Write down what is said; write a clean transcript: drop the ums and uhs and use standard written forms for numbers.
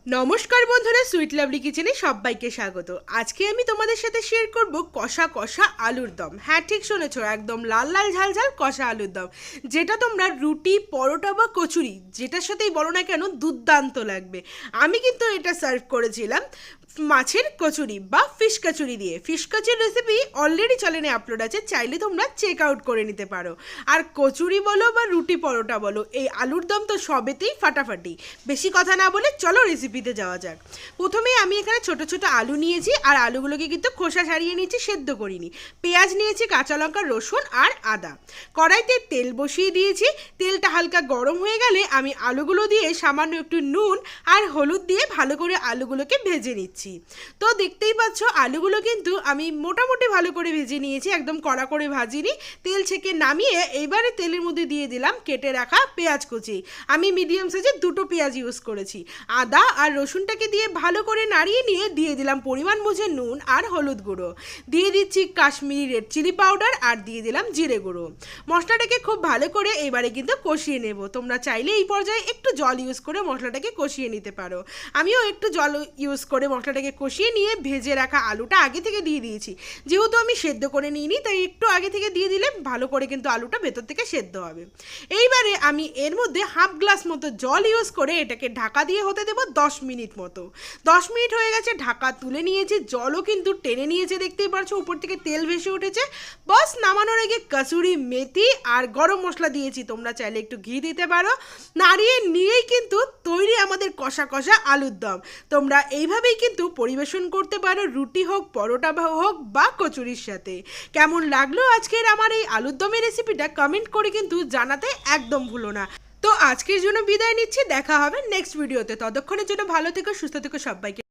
নমস্কার বন্ধুরা, sweet lovely কিচেনে সবাইকে স্বাগত। আজকে আমি তোমাদের সাথে শেয়ার করব কষা কষা আলুর দম। হ্যাঁ, ঠিক শুনেছো, একদম লাল লাল ঝাল ঝাল কষা আলুর দম, যেটা তোমরা রুটি, পরোটা বা কচুরি যেটার সাথেই বলো না কেন দুর্দান্ত লাগবে। আমি কিন্তু এটা সার্ভ করেছিলাম মাছের কচুরি বা ফিশ কচুরি দিয়ে। ফিশ কচুরির রেসিপি অলরেডি চ্যানেলে আপলোড আছে, চাইলে তোমরা চেক আউট করে নিতে পারো। আর কচুরি বলো বা রুটি পরোটা বলো, এই আলুর দম তো সবেতেই ফাটাফাটি। বেশি কথা না বলে চলো রেসিপিতে যাওয়া যাক। প্রথমেই আমি এখানে ছোট ছোট আলু নিয়েছি, আর আলুগুলোকে কিন্তু খোসা ছাড়িয়ে নিয়েছি, সেদ্ধ করিনি। পেঁয়াজ নিয়েছি, কাঁচা লঙ্কা, রসুন আর আদা। কড়াইতে তেল বসিয়ে দিয়েছি। তেলটা হালকা গরম হয়ে গেলে আমি আলুগুলো দিয়ে সামান্য একটু নুন আর হলুদ দিয়ে ভালো করে আলুগুলোকে ভেজে নিচ্ছি। তো দেখতেই পাচ্ছ আলুগুলো কিন্তু আমি মোটামুটি ভালো করে ভেজে নিয়েছি, একদম কড়া করে ভাজিনি। তেল ছেঁকে নামিয়ে এইবারে তেলের মধ্যে দিয়ে দিলাম কেটে রাখা পেঁয়াজ কুচি। আমি মিডিয়াম সাইজের দুটো পেঁয়াজ ইউজ করেছি। আদা আর রসুনটাকে দিয়ে ভালো করে নাড়িয়ে নিয়ে দিয়ে দিলাম পরিমাণ বুঝে নুন আর হলুদ গুঁড়ো। দিয়ে দিচ্ছি কাশ্মীরি রেড চিলি পাউডার আর দিয়ে দিলাম জিরে গুঁড়ো। মশলাটাকে খুব ভালো করে এবারে কিন্তু কষিয়ে নেব। তোমরা চাইলে এই পর্যায়ে একটু জল ইউজ করে মশলাটাকে কষিয়ে নিতে পারো। আমিও একটু জল ইউজ করে মশলাটাকে কষিয়ে নিয়ে ভেজে রাখা আলুটা আগে থেকে দিয়ে দিয়েছি। যেহেতু আমি সেদ্ধ করে নিইনি, তাই একটু আগে থেকে দিয়ে দিলে ভালো করে কিন্তু আলুটা ভেতর থেকে সেদ্ধ হবে। এইবারে আমি এর মধ্যে হাফ গ্লাস মতো জল ইউজ করে এটাকে ঢাকা দিয়ে হতে দেবো 10 মিনিট মতো। 10 মিনিট হয়ে গেছে, ঢাকা তুলে নিয়েছি। জলও কিন্তু টেনে নিয়েছে, দেখতেই পারছো উপর থেকে তেল ভেসে উঠেছে। বাস নামানোর আগে কসুরি মেথি আর গরম মশলা দিয়েছি, তোমরা চাইলে একটু ঘি দিতে পারো। নাড়িয়ে নিয়েই কিন্তু তৈরি আমাদের কষা কষা আলুর দম। তোমরা এইভাবেই কিন্তু পরিবেশন করতে পারো, রুটি হোক, পরোটা হোক বা কচুরির সাথে। কেমন লাগলো আজকের আমার এই আলুর দমের রেসিপিটা কমেন্ট করে কিন্তু জানাতে একদম ভুলো না। তো আজকের জন্য বিদায় নিচ্ছি, দেখা হবে নেক্সট ভিডিওতে। ততক্ষণের জন্য ভালো থেকো, সুস্থ থেকো সবাইকে।